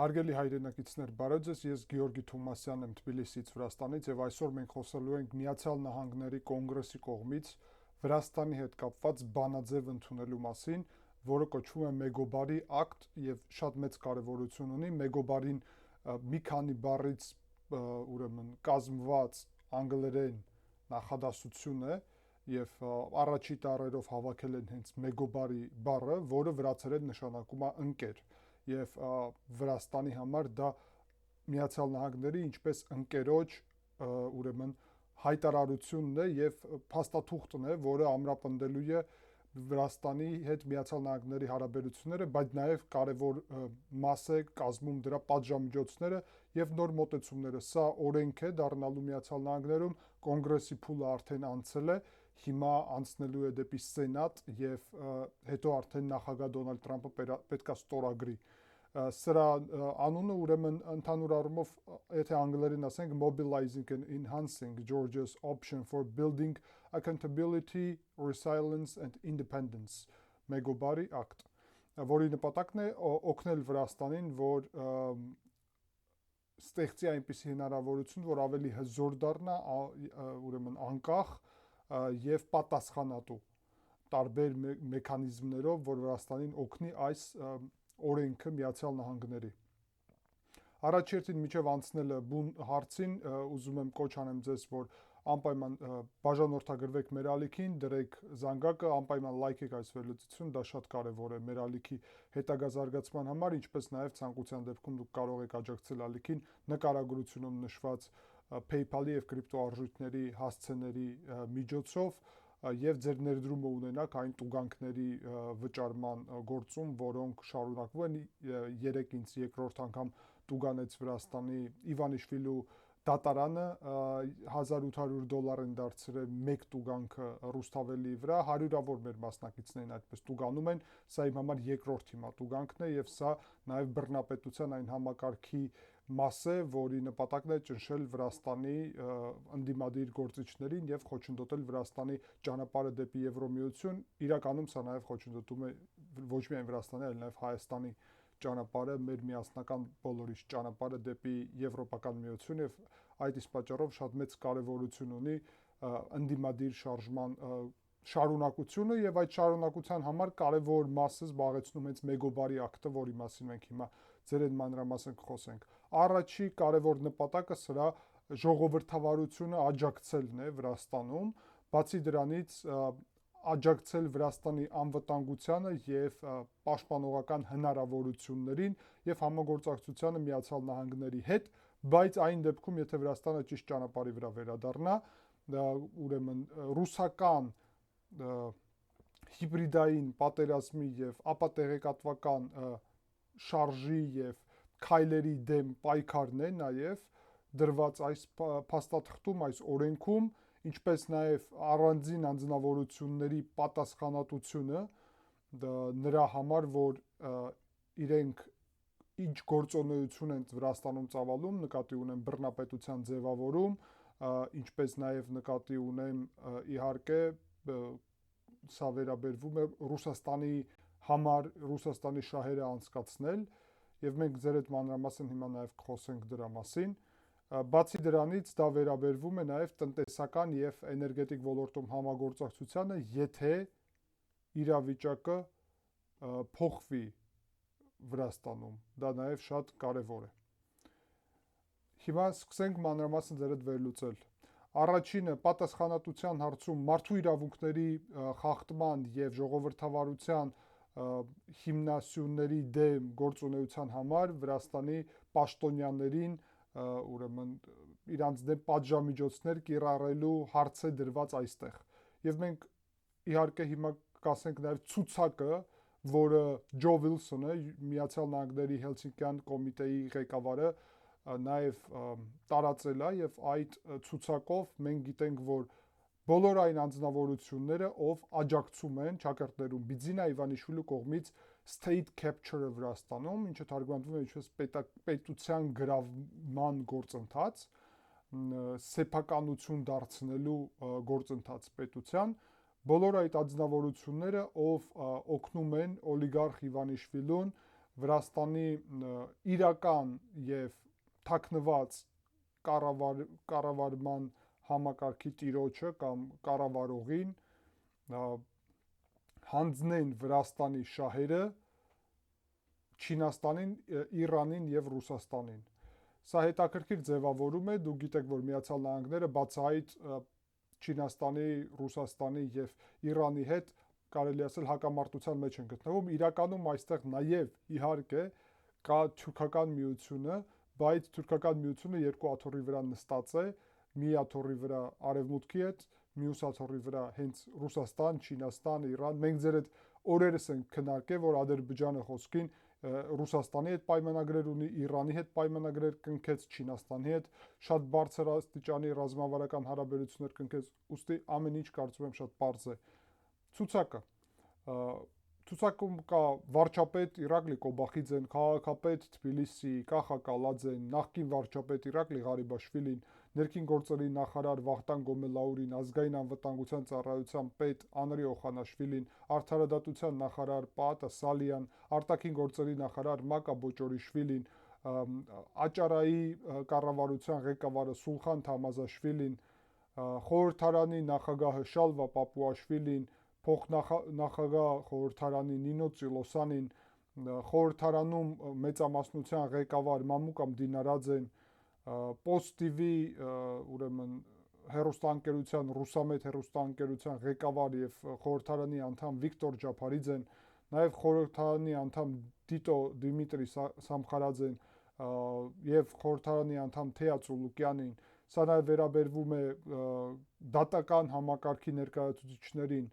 Հարգելի հայրենակիցներ, բարև ձեզ, ես Գեորգի Թոմասյանն եմ Թբիլիսից, Վրաստանից, եւ այսօր մենք խոսելու ենք Միացյալ Նահանգների կոնգրեսի կողմից Վրաստանի հետ կապված բանաձև ընդունելու մասին, որը կոչվում է Մեգոբարի ակտ եւ շատ մեծ կարեւորություն ունի։ Մեգոբարին մի քանի բառից ուրեմն կազմված անգլերեն նախադասություն է եւ առաջի տառերով հավաքել են հենց Մեգոբարի բառը, որը վրացերեն նշանակում է ընկեր։ Եվ Վրաստանի համար դա Միացյալ Նահանգների ինչպես ընկերոջ ուրեմն հայտարարությունն է եւ փաստաթուղթն է, որը ամրապնդելու է Վրաստանի հետ Միացյալ Նահանգների հարաբերությունները, բայց նաեւ կարեւոր մաս է կազմում դրա պատժամիջոցները եւ նոր մոտեցումները։ Սա օրենք է դառնալու Միացյալ Նահանգներում, կոնգրեսի փուլը արդեն անցել է, հիմա անցնելու է դեպի Սենատ եւ հետո արդեն նախագահ Դոնալդ Թրամփը պետք է ստորագրի։ Սրա անունը ուրեմն ընդհանուր առումով, եթե անգլերեն ասենք, mobilizing and enhancing Georgia's option for building accountability, resilience and independence, Մեգոբարի ակտ, որի նպատակն է օգնել Վրաստանին, որ ստեղծի այնպիսի հնարավորություն, որ ավելի հզոր դառնա, ուրեմն անկախ եւ պատասխանատու տարբեր մեխանիզմներով, որ Վրաստանին օգնի այս օրենքը Միացյալ Նահանգների։ Առաջերտին միջև անցնելը բուն հարցին, ուզում եմ կոչ անեմ ձեզ, որ անպայման բաժանորդագրվեք մեր ալիքին, դրեք զանգակը, անպայման լայքեք այս վերլուծություն, դա շատ կարևոր է մեր ալիքի հետագա զարգացման համար, ինչպես նաև ցանկության դեպքում դուք կարող եք աջակցել ալիքին նկարագրությունում նշված PayPal-ի եւ կրիպտոարժույթների հասցեների միջոցով եւ ձեր ներդրումը ունենաք այն տուգանքների վճարման գործում, որոնք շարունակվում են։ Երեք ինձ երկրորդ անգամ տուգանեց Վրաստանի Իվանիշվիլու դատարանը, $1800 են դարձրել մեկ տուգանքը Ռուսթավելի վրա, հարյուրավոր մեր մասնակիցներին այդպես տուգանում են, սա իմ համար երկրորդ հիմա տուգանքն է եւ սա նաեւ բռնապետության այն համակարգի մաս է, որի նպատակն է ճնշել Վրաստանի ընդդիմադիր գործիչներին եւ խոչընդոտել Վրաստանի ճանապարհը դեպի Եվրոմիություն։ Իրականում սա նաեւ խոչընդոտում է ոչ միայն Վրաստանի, այլ նաեւ Հայաստանի ճանապարհը, մեր միասնական բոլորիս ճանապարհը դեպի Եվրոպական միություն եւ այդ իսկ պատճառով շատ մեծ կարեւորություն ունի ընդդիմադիր շարժման շարունակությունը եւ այդ շարունակության համար կարեւոր մասը զբաղեցնում հենց Մեգոբարի ակտը, որի մասին մենք հիմա ձեր հետ մանրամասն կխոսենք։ Առաջի կարևոր նպատակը սրա ժողովրդավարությունը աջակցելն է Վրաստանում, բացի դրանից աջակցել Վրաստանի անվտանգությանը եւ պաշտպանողական հնարավորություններին եւ համագործակցությանը Միացյալ Նահանգների հետ, բայց այն դեպքում, եթե Վրաստանը ճիշտ ճանապարհի վրա վերադառնա, ուրեմն ռուսական հիբրիդային պատերազմի եւ ապատեղեկատվական շարժի եւ քայլերի դեմ պայքարն է նաեւ դրված այս փաստաթղթում, այս օրենքում, ինչպես նաեւ առանձին անձնավորությունների պատասխանատվությունը նրա համար, որ իրենք ինչ գործունեություն են Վրաստանում ծավալում, նկատի ունեմ բռնապետության ձևավորում, ինչպես նաեւ նկատի ունեմ իհարկե սա վերաբերվում է Ռուսաստանի համար Ռուսաստանի շահերը անցկացնել եւ մենք ձեր հետ մանրամասն հիմա նաեւ կխոսենք դրա մասին։ Բացի դրանից դա վերաբերվում է նաեւ տնտեսական եւ էներգետիկ ոլորտում համագործակցությանը, եթե իրավիճակը փոխվի Վրաստանում, դա նաեւ շատ կարեւոր է։ Հիմա սկսենք մանրամասն ձեր հետ վերլուծել։ Առաջինը պատասխանատվության հարցում մարդու իրավունքների խախտման եւ ժողովրդավարության հիմնասյուների դեմ գործունեության համար Վրաստանի պաշտոնյաներին ուրեմն իրանց դեմ պատժամիջոցներ կիրառելու հարց է դրված այստեղ։ Եվ մենք իհարկե հիմա կասենք նաեւ ցուցակը, որը Ջո Վիլսոնը, Միացյալ Նահանգների Հելսինկյան կոմիտեի ղեկավարը, նաեւ տարածել է եւ այդ ցուցակով մենք գիտենք, որ բոլոր այն անձնավորությունները, ով աջակցում են ճակերտներում Բիձինա Իվանիշվիլու կողմից state capture-ը Վրաստանում, ինչը թարգմանվում է ինչպես պետության գրավման գործընթաց, սեփականություն դարձնելու գործընթաց պետության, բոլոր այդ անձնավորությունները, ով օգնում են օլիգարխ Իվանիշվիլուն Վրաստանի իրական եւ թաքնված կառավարման համակարգի տիրոջը կամ կառավարողին հանձնեն Վրաստանի շահերը Չինաստանին, Իրանին եւ Ռուսաստանին։ Սա հետաքրքիր ձևավորում է, դուք գիտեք, որ Միացյալ Նահանգները բացահայտ Չինաստանի, Ռուսաստանի եւ Իրանի հետ կարելի ասել հակամարտության մեջ են գտնվում։ Իրականում այստեղ նաեւ իհարկե կա թուրքական միությունը, բայց թուրքական միությունը երկու աթոռի վրա նստած է, մի աթոռի վրա արևմուտքի հետ, մյուս աթոռի վրա հենց Ռուսաստան, Չինաստան, Իրան։ Մենք ձեր այդ օրերս ենք քննարկել, որ Ադրբեջանը խոսքին Ռուսաստանի հետ պայմանագրեր ունի, Իրանի հետ պայմանագրեր կնքեց, Չինաստանի հետ շատ բարձր աստիճանի ռազմավարական հարաբերություններ կնքեց, ուստի ամեն ինչ կարծում եմ շատ պարզ է։ Ցուցակը ցուցակում կա վարչապետ Իրակլի Կոբախիձեն, քաղաքապետ Թբիլիսի Կախա Կալաձեն, նախկին վարչապետ Իրակլի Ղարիբաշվիլին, ներքին գործերի նախարար Վախթանգ Գոմելաուրին, ազգային անվտանգության ծառայության պետ Անրի Օխանաշվիլին, արդարադատության նախարար Պաատա Սալյան, արտաքին գործերի նախարար Մակա Բոճորիշվիլին, Աճարայի կառավարության ղեկավարը Սուլխան Թամազաշվիլին, խորհրդարանի նախագահը Շալվա Պապուաշվիլին, փոխնախագահ խորհրդարանի Նինո Ծիլոսանին, խորհրդարանում մեծամասնության ղեկավար Մամուկամ Դինարաձեն, Post TV ուրեմն հեռուստաընկերության Ռուսամետ հեռուստաընկերության ղեկավար եւ խորհրդարանի անդամ Վիկտոր Ջափարիձեն, նաեւ խորհրդարանի անդամ Տիտո Դիմիտրի Սամխարաձեն եւ խորհրդարանի անդամ Թեա Ծուլուկյանին, սա նաեւ վերաբերվում է դատական համակարգի ներկայացուցիչներին,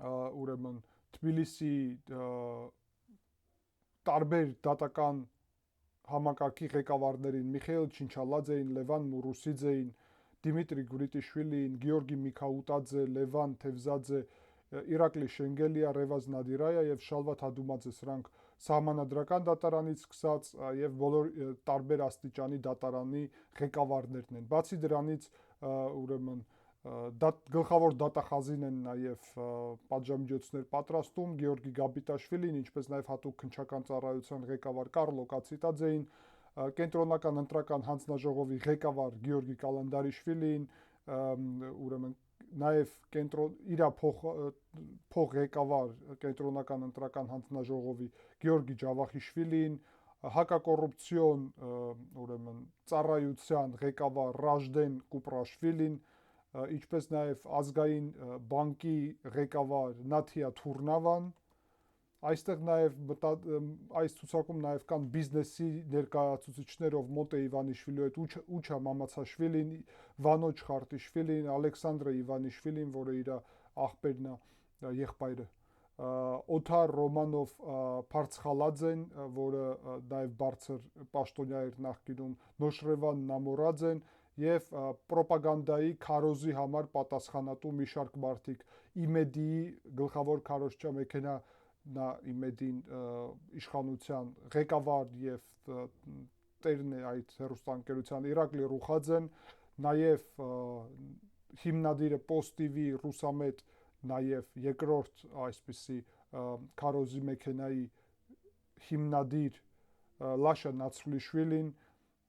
ուրեմն Թբիլիսի տարբեր դատական համակարգի ղեկավարներին Միխայիլ Չինչալաձեին, Լևան Մուրուսիձեին, Դիմիտրի Գուրիտիշվիլին, Գեորգի Միքաուտաձե, Լևան Թևզաձե, Իրակլի Շենգելիա, Ռևազ Նադիրայա եւ Շալվաթ Հադումաձե, սրանք սահմանադրական դատարանից սկսած եւ բոլոր տարբեր աստիճանի դատարանի ղեկավարներն են։ Բացի դրանից ուրեմն գլխավոր դատախազին են նաև պատժամիջոցներ պատրաստում Գեորգի Գաբիտաշվիլին, ինչպես նաև հատուկ քննչական ծառայության ղեկավար Կարլո Կացիտաձեին, կենտրոնական ընտրական հանձնաժողովի ղեկավար Գեորգի Կալանդարիշվիլին, ուրեմն նաև իր փոխղեկավար կենտրոնական ընտրական հանձնաժողովի Գեորգի Ջավախիշվիլին, հակակոռուպցիոն ուրեմն ծառայության ղեկավար Ռաժդեն Կուպրաշվիլին, ինչպես նաև ազգային բանկի ղեկավար Նաթիա Թուրնավան, այստեղ նաև այս ցուցակում նաև կան բիզնեսի ներկայացուցիչներ, ով Մոտե Իվանիշվիլու հետ Ուչա Մամացաշվիլին, Վանոչ Խարտիշվիլին, Ալեքսանդրե Իվանիշվիլին, որը իր աղբերն է, եղբայրը, Օթար Ռոմանով Փարցխալաձեն, որը նաև բարձր պաշտոնյա էր նախկինում, Նոշրևան Նամորաձեն եւ պրոպագանդայի քարոզի համար պատասխանատու մի շարք մարդիկ, ԻՄԵԴ-ի գլխավոր քարոզչա մեքենա նա ԻՄԵԴ-ին իշխանության ղեկավար եւ տերն է այդ հեռուստաընկերության Իրակլի Ռուխաձեն, նաեւ հիմնադիրը Post TV Ռուսամետ, նաեւ երկրորդ այսպիսի քարոզի մեքենայի հիմնադիր Լաշա Նացրլիշվիլին,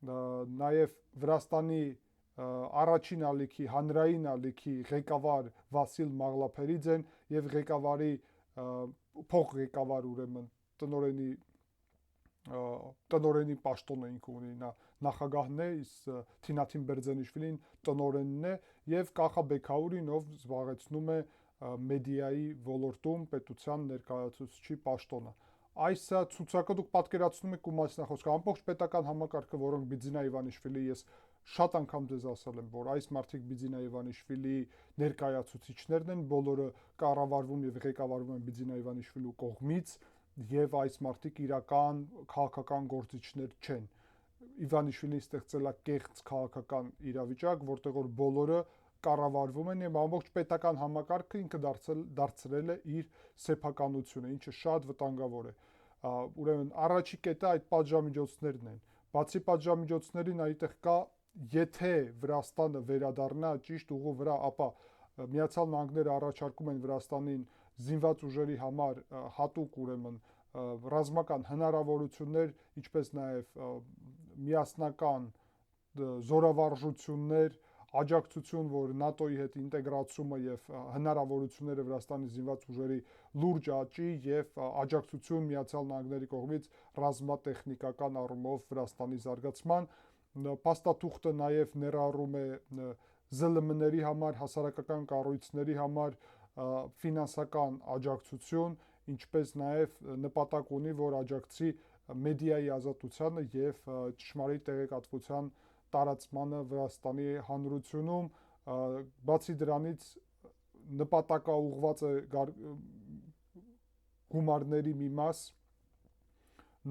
նաև Վրաստանի առաջին ալիքի, հանրային ալիքի ղեկավար Վասիլ Մաղլափերիձեն եւ ղեկավարի փոխղեկավար ուրեմն տնօրենի պաշտոնը ինքը ունի, նա նախագահն է, իսկ Թինաթին Բերձենիշվիլին տնօրենն է եւ Կախա Բեքաուրին, ով զբաղեցնում է մեդիայի ոլորտում պետության ներկայացուցչի պաշտոնը։ Այս ցուցակը դուք պատկերացնում եք ու մասնախոսքը ամբողջ պետական համակարգը, որոնք Բիձինա Իվանիշվիլի, ես շատ անգամ ձեզ ասել եմ, որ այս մարդիկ Բիձինա Իվանիշվիլի ներկայացուցիչներն են, բոլորը կառավարվում եւ ղեկավարվում են Բիձինա Իվանիշվիլու կողմից եւ այս մարդիկ իրական քաղաքական գործիչներ չեն։ Իվանիշվիլին ստեղծել է կեղծ քաղաքական իրավիճակ, որտեղ որ բոլորը կառավարվում են եւ ամբողջ պետական համակարգը ինքը դարձրել է իր սեփականությունը, ինչը շատ վտանգավոր է։ Ուրեմն առաջի կետը այդ պատժամիջոցներն են։ Բացի պատժամիջոցներին այդտեղ կա, եթե Վրաստանը վերադառնա ճիշտ ուղու վրա, ապա Միացյալ Նահանգները առաջարկում են Վրաստանին զինված ուժերի համար հատուկ ուրեմն ռազմական հնարավորություններ, ինչպես նաև միասնական զորավարժություններ, աջակցություն, որ ՆԱՏՕ-ի հետ ինտեգրացումը եւ հնարավորությունները Վրաստանի զինված ուժերի լուրջ աճի եւ աջակցություն Միացյալ Նահանգների կողմից ռազմատեխնիկական առումով Վրաստանի զարգացման, փաստաթուղթը նաև ներառում է ԶԼՄ-ների համար, հասարակական կառույցների համար ֆինանսական աջակցություն, ինչպես նաև նպատակ ունի, որ աջակցի մեդիայի ազատությանը եւ ճշմարիտ տեղեկատվության տարածմանը Վրաստանի հանրությունում, բացի դրանից նպատակաուղղված է գումարների մի մաս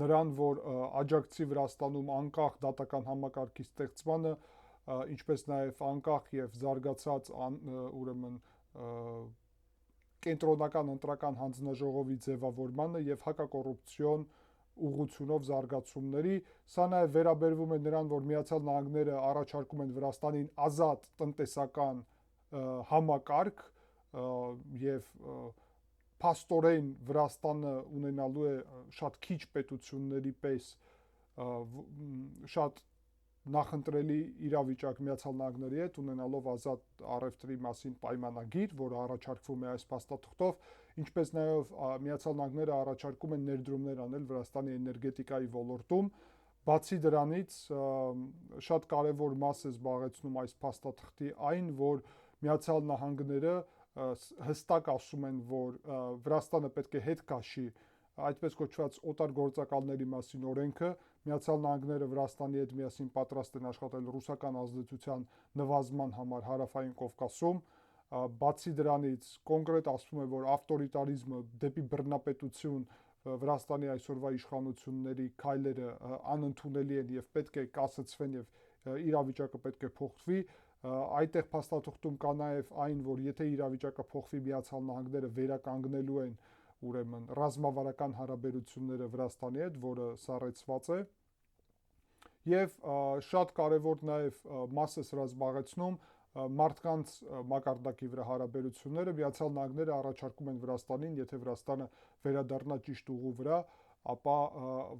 նրան, որ աջակցի Վրաստանում անկախ դատական համակարգի ստեղծմանը, ինչպես նաև անկախ եւ զարգացած ուրեմն կենտրոնական ընտրական հանձնաժողովի ձևավորմանը եւ հակակոռուպցիոն ուղղությունով զարգացումների, սա նաև վերաբերվում է նրան, որ Միացյալ Նահանգները առաջարկում են Վրաստանին ազատ տնտեսական համակարգ եւ փաստորեն Վրաստանը ունենալու է շատ քիչ պետությունների պես շատ նախընտրելի իրավիճակ Միացյալ Նահանգների հետ, ունենալով ազատ առևտրի մասին պայմանագիր, որը առաջարկվում է այս փաստաթղթով, ինչպես նաև Միացյալ Նահանգները առաջարկում են ներդրումներ անել Վրաստանի էներգետիկայի ոլորտում։ Բացի դրանից, շատ կարևոր մաս է զբաղեցնում այս փաստաթղթի այն, որ Միացյալ Նահանգները հստակ ասում են, որ Վրաստանը պետք է հետ քաշի այդպես կոչված օտարգործակալների մասին օրենքը, Միացյալ Նահանգները Վրաստանի հետ միասին պատրաստ են աշխատել ռուսական ազդեցության նվազման համար Հարավային Կովկասում, բացի դրանից կոնկրետ ասվում է, որ ավտորիտարիզմը դեպի բռնապետություն Վրաստանի այսօրվա իշխանությունների քայլերը անընդունելի են եւ պետք է կասեցվեն եւ իրավիճակը պետք է փոխվի, այդտեղ փաստաթղթում կա նաեւ այն, որ եթե իրավիճակը փոխվի, Միացյալ Նահանգները վերականգնելու են ուրեմն ռազմավարական հարաբերությունները Վրաստանի հետ, որը սառեցված է, եւ շատ կարևոր նաեւ մաս է սրա զբաղեցնում մարդկանց մակարդակի վրա հարաբերությունները, Միացյալ Նահանգները առաջարկում են Վրաստանին, եթե Վրաստանը վերադառնա ճիշտ ուղու վրա, ապա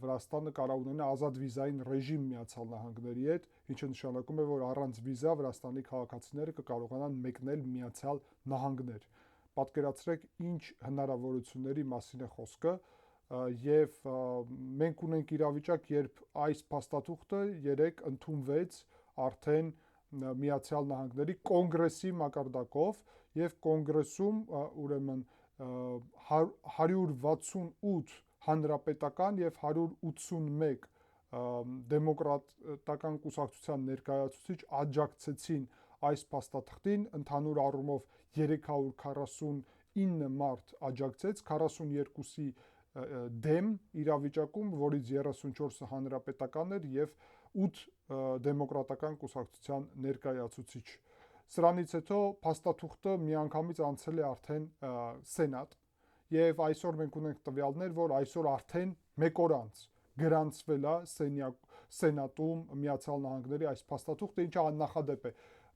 Վրաստանը կարող ունենա ազատ վիզային ռեժիմ Միացյալ Նահանգների հետ, ինչը նշանակում է, որ առանց վիզա Վրաստանի քաղաքացիները կկարողանան մեկնել Միացյալ Նահանգներ։ Պատկերացրեք, ինչ հնարավորությունների մասին է խոսքը, եւ մենք ունենք իրավիճակ, երբ այս փաստաթուղթը երեք ընդունվեց արդեն Միացյալ Նահանգների կոնգրեսի մակարդակով եւ կոնգրեսում ուրեմն 168 հանրապետական եւ 181 դեմոկրատական կուսակցության ներկայացուցիչ աջակցեցին այս փաստաթղթին, ընդհանուր առումով 349 մարդ աջակցեց, 42-ի դեմ իրավիճակում, որից 34-ը հանրապետական էր եւ 8 դեմոկրատական կուսակցության ներկայացուցիչ։ Սրանից հետո փաստաթուղթը միանգամից անցել է արդեն Սենատ եւ այսօր մենք ունենք տվյալներ, որ այսօր արդեն 1 օր անց գրանցվել է Սենատում Միացյալ Նահանգների այս փաստաթուղթը, ինչը աննախադեպ է։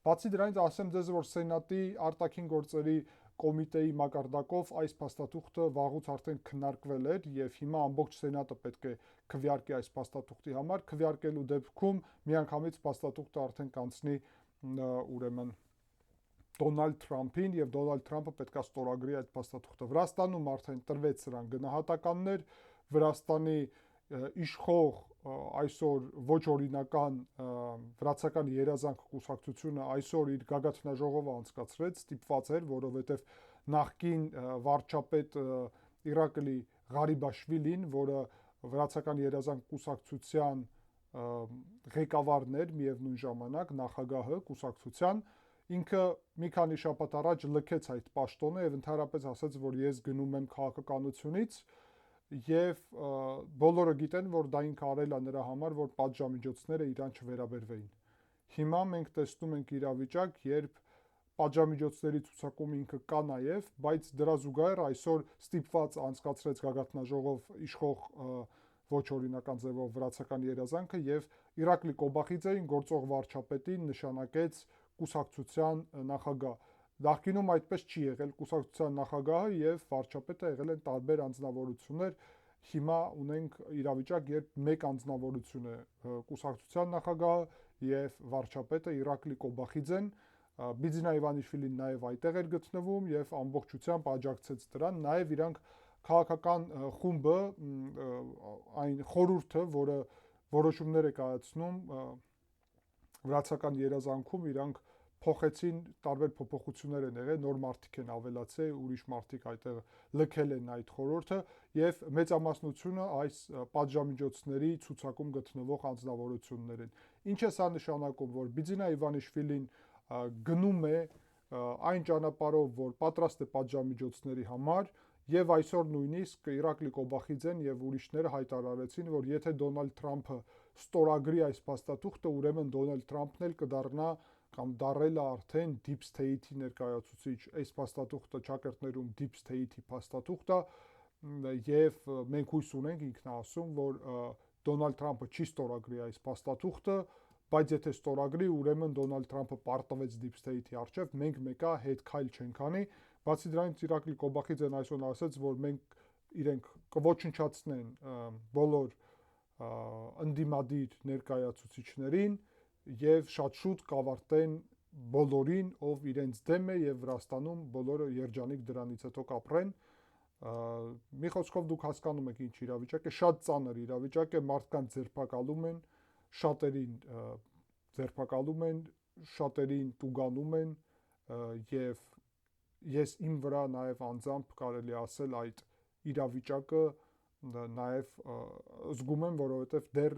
Բացի դրանից ասեմ ձեզ, որ Սենատի արտաքին գործերի կոմիտեի մակարդակով այս փաստաթուղթը վաղուց արդեն քննարկվել էր եւ հիմա ամբողջ Սենատը պետք է քվեարկի այս փաստաթուղթի համար, քվեարկելու դեպքում միանգամից փաստաթուղթը արդեն կանցնի ուրեմն Դոնալդ Թրամփին եւ Դոնալդ Թրամփը պետք է ստորագրի այդ փաստաթուղթը։ Վրաստանում արդեն տրվեց սրան գնահատականներ, Վրաստանի իշխող այսօր ոչ օրինական վրացական երազանք կուսակցությունը այսօր իր գագաթնաժողովը անցկացրեց, ստիպված էր, որովհետև նախկին վարչապետ Իրակլի Ղարիբաշվիլին, որը վրացական երազանք կուսակցության ղեկավարն էր միևնույն ժամանակ, նախագահը կուսակցության, ինքը մի քանի շաբաթ առաջ լքեց այդ պաշտոնը եւ ընդհանրապես ասաց, որ ես գնում եմ քաղաքականությունից եւ բոլորը գիտեն, որ դա ինքը արել է նրա համար, որ պատժամիջոցները իրան չվերաբերվեին։ Հիմա մենք տեսնում ենք իրավիճակ, երբ պատժամիջոցների ցուցակում ինքը կա նաեւ, բայց դրա զուգահեռ այսօր ստիպված անցկացրեց գագաթնաժողով իշխող ոչ օրինական ձևով վրացական երազանքը եւ Իրակլի Կոբախիձեին գործող վարչապետին նշանակեց կուսակցության նախագահ։ Նախկինում այդպես չի եղել, կուսակցության նախագահը եւ վարչապետը եղել են տարբեր անձնավորություններ, հիմա ունենք իրավիճակ, երբ մեկ անձնավորություն է կուսակցության նախագահը եւ վարչապետը Իրակլի Կոբախիձեն, Բիձինա Իվանիշվիլին նաև այդտեղ էր գտնվում եւ ամբողջությամբ աջակցեց դրան, նաև իրանք քաղաքական խումբը, այն խորհուրդը, որը որոշումներ է կայացնում վրացական երազանքում, իրանք փոխեցին, տարբեր փոփոխություններ են եղել, նոր մարդիկ են ավելացել, ուրիշ մարդիկ այդտեղ լքել են այդ խորհուրդը եւ մեծամասնությունը այս պատժամիջոցների ցուցակում գտնվող անձնավորություններ են։ Ինչ է սա նշանակում, որ Բիձինա Իվանիշվիլին գնում է այն ճանապարհով, որ պատրաստ է պատժամիջոցների համար, եւ այսօր նույնիսկ Իրակլի Կոբախիձեն եւ ուրիշները հայտարարեցին, որ եթե Դոնալդ Թրամփը ստորագրի այս փաստաթուղթը, ուրեմն Դոնալդ Թրամփն էլ կդառնա կամ դարել է արդեն Deep State-ի ներկայացուցիչ, այս փաստաթուղթը ճակերտներում Deep State-ի փաստաթուղթ է, եւ մենք հույս ունենք, ինքն է ասում, որ Դոնալդ Թրամփը չի ստորագրի այս փաստաթուղթը, բայց եթե ստորագրի, ուրեմն Դոնալդ Թրամփը պարտվեց Deep State-ի առջև, մենք մեկա հետ քայլ չենք անի, բացի դրանից Իրակլի Կոբախիձեն այսօր ասաց, որ մենք իրենք կոչնչացնեն բոլոր ընդդիմադիր ներկայացուցիչներին եւ շատ շուտ կավարտեն բոլորին, ով իրենց դեմ է եւ Վրաստանում բոլորը երջանիկ դրանից հետո կապրեն։ Մի խոսքով դուք հասկանում եք ինչ իրավիճակ է, շատ ծանր իրավիճակ է, մարդկանց ձերբակալում են, շատերին ձերբակալում են, շատերին տուգանում են եւ ես իմ վրա նաեւ անձամբ կարելի ասել այդ իրավիճակը նաեւ զգում եմ, որովհետեւ դեռ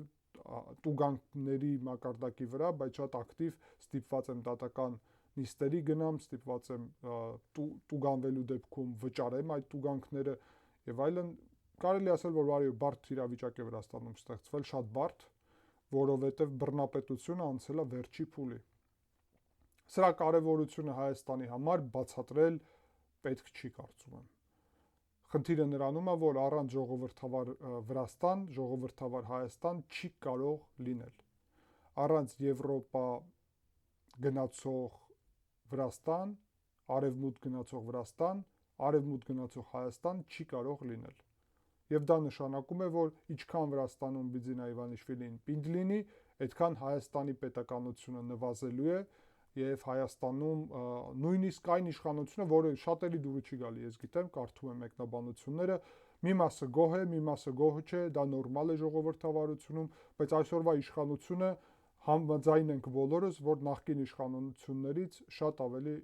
տուգանքների մակարդակի վրա, բայց շատ ակտիվ ստիպված եմ դատական նիստերի գնամ, ստիպված եմ տուգանվելու դեպքում վճարեմ այդ տուգանքները եւ այլն, կարելի ասել, որ բարի բարդ իրավիճակ է Վրաստանում ստեղծվել, շատ բարդ, որովհետեւ բռնապետությունը անցել է վերջի փուլի։ Սրա կարևորությունը Հայաստանի համար բացատրել պետք չի, կարծում եմ։ Խնդիրը նրանում է, որ առանց ժողովրդավար Վրաստան, ժողովրդավար Հայաստան չի կարող լինել։ Առանց Եվրոպա գնացող Վրաստան, արևմուտք գնացող Վրաստան, արևմուտք գնացող Հայաստան չի կարող լինել։ Եվ դա նշանակում է, որ ինչքան Վրաստանում Բիձինա Իվանիշվիլին պինդ լինի, այդքան Հայաստանի պետականությունը նվազելու է եւ Հայաստանում նույնիսկ այն իշխանությունը, որը շատերի դուրը չի գալի, ես գիտեմ, կարդում եմ մեկնաբանությունները, մի մասը գոհ է, մի մասը գոհ չէ, դա նորմալ է ժողովրդավարությունում, բայց այսօրվա իշխանությունը համաձայն ենք բոլորս, որ նախկին իշխանություններից շատ ավելի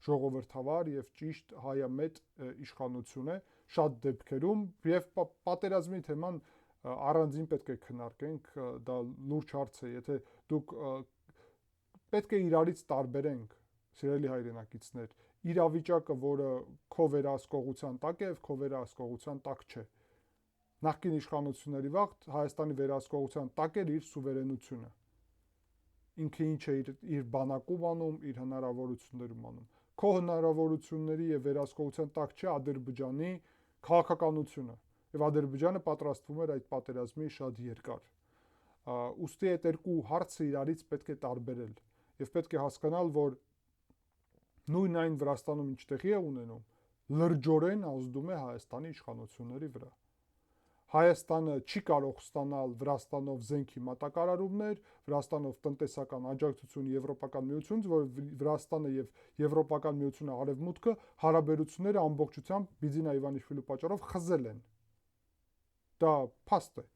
ժողովրդավար եւ ճիշտ հայամետ իշխանություն է, շատ դեպքերում եւ պատերազմի թեման առանձին պետք է քննարկենք, դա լուրջ հարց է, եթե դուք պետք է իրարից տարբերենք, սիրելի հայրենակիցներ, իրավիճակը, որը քո վերահսկողության տակ է եւ քո վերահսկողության տակ չէ։ Նախկին իշխանությունների վաղ Հայաստանի վերահսկողության տակ էր իր սուվերենությունը։ Ինքը ինչ է իր բանակում անում, իր հնարավորություններում անում։ Քո հնարավորությունների եւ վերահսկողության տակ չէ Ադրբեջանի քաղաքականությունը, եւ Ադրբեջանը պատրաստվում էր այդ պատերազմի շատ երկար։ Ուստի այդ երկու հարցը իրարից պետք է տարբերել եւ պետք է հասկանալ, որ նույն այն Վրաստանում ինչ տեղի է ունենում, լրջորեն ազդում է Հայաստանի իշխանությունների վրա։ Հայաստանը չի կարող ստանալ Վրաստանով զենքի մատակարարումներ, Վրաստանով տնտեսական աջակցություն Եվրոպական միությունից, որ Վրաստանը եւ Եվրոպական միությունը արևմուտքը հարաբերությունները ամբողջությամբ Բիձինա Իվանիշվիլու պատճառով խզել են։ Դա փաստ է։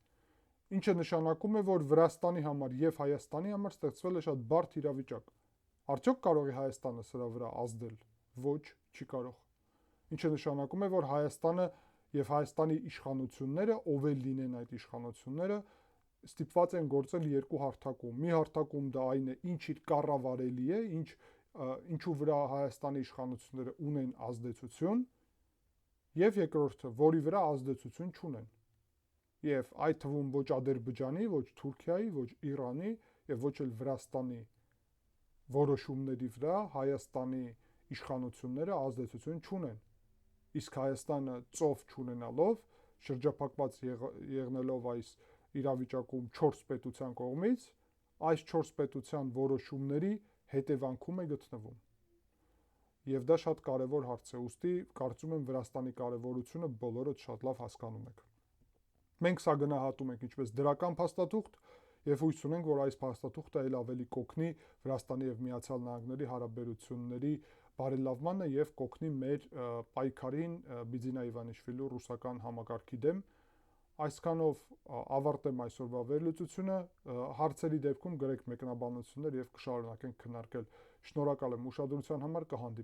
Ինչը նշանակում է, որ Վրաստանի համար եւ Հայաստանի համար ստեղծվել է շատ բարդ իրավիճակ։ Արդյոք կարող է Հայաստանը սրա վրա ազդել։ Ոչ, չի կարող։ Ինչը նշանակում է, որ Հայաստանը եւ Հայաստանի իշխանությունները, ով էլ լինեն այդ իշխանությունները, ստիպված են գործել երկու հարթակում։ Մի հարթակում դա այն է, ինչ իր կառավարելի է, ինչու վրա Հայաստանի իշխանությունները ունեն ազդեցություն, եւ երկրորդը, որի վրա ազդեցություն չունեն։ Եվ այդ թվում ոչ Ադրբեջանի, ոչ Թուրքիայի, ոչ Իրանի եւ ոչ էլ Վրաստանի որոշումների վրա Հայաստանի իշխանությունները ազդեցություն չունեն։ Իսկ Հայաստանը ծով չունենալով, շրջափակված եղնելով այս իրավիճակում 4 պետության կողմից, այս 4 պետության որոշումների հետևանքում է գտնվում։ Եվ դա շատ կարևոր հարց է, ուստի կարծում եմ Վրաստանի կարևորությունը բոլորդ շատ լավ հասկանում եք։ Մենք սա գնահատում ենք ինչպես դրական փաստաթուղթ եւ հույս ունենք, որ այս փաստաթուղթը ել ավելի կօգնի Վրաստանի եւ Միացյալ Նահանգների հարաբերությունների բարելավմանը եւ կօգնի մեր պայքարին Բիձինա Իվանիշվիլու ռուսական համակարգի դեմ։ Այսքանով ավարտեմ այսօրվա վերլուծությունը, հարցերի դեպքում գրեք մեկնաբանություններ եւ կշարունակենք քննարկել։ Շնորհակալ եմ ուշադրության համար, կհանդիպենք